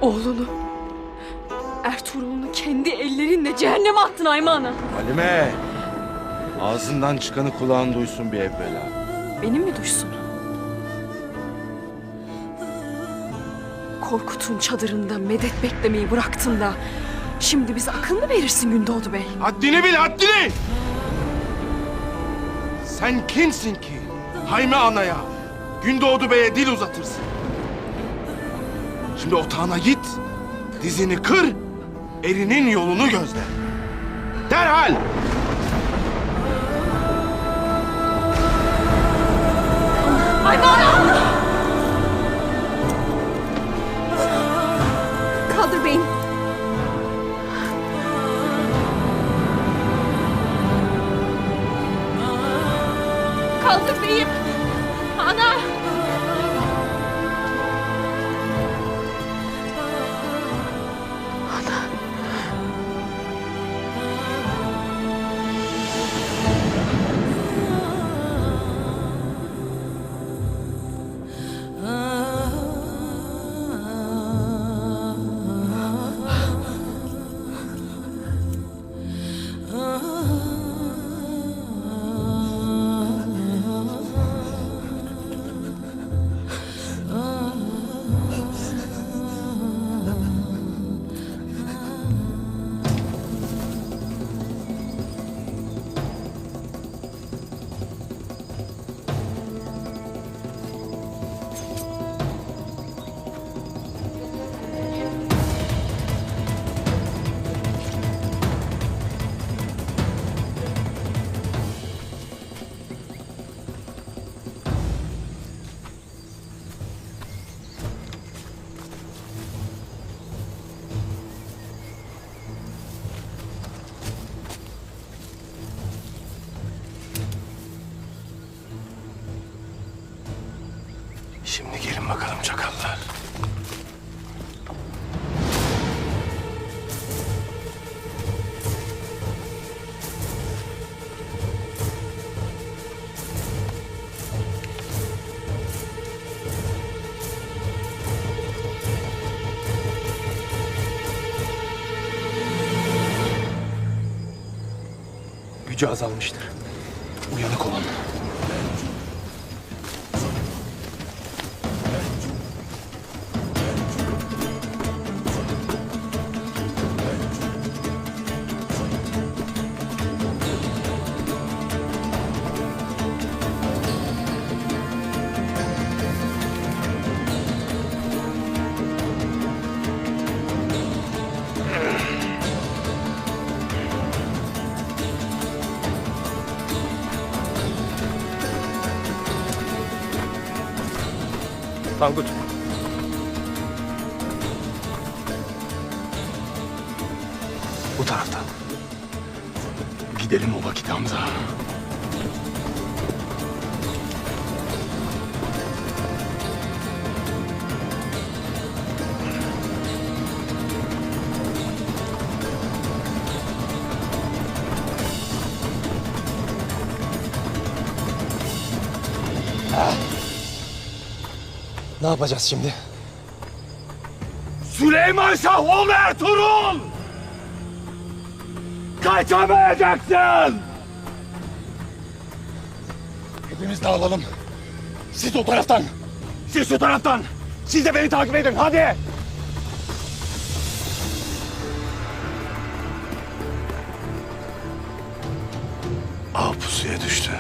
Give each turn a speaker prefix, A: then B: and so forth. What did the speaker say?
A: Oğlunu, Ertuğrul'unu kendi ellerinle cehenneme attın Ayma Ana.
B: Halime! Ağzından çıkanı kulağın duysun bir evvela.
A: Benim mi duysun? Korkut'un çadırında medet beklemeyi bıraktın da şimdi bize akıl mı verirsin Gündoğdu Bey?
B: Haddini bil, haddini! Sen kimsin ki Hayme Ana'ya, Gündoğdu Bey'e dil uzatırsın? Şimdi otağına git, dizini kır, erinin yolunu gözle. Derhal!
A: Ayma Ana! Kaldır beyim. Kaldır beyim. Ana!
B: Şimdi gelin bakalım çakallar. Gücü azalmıştır. Uyanık olun. Tangut. Bu taraftan. Gidelim o vakit Hamza.
C: Ne yapacağız şimdi?
B: Süleyman Şah oğlu Ertuğrul! Kaçamayacaksın!
C: Hepimiz dağılalım. Siz o taraftan.
B: Siz şu taraftan! Siz de beni takip edin, hadi! Av pusuya düştü.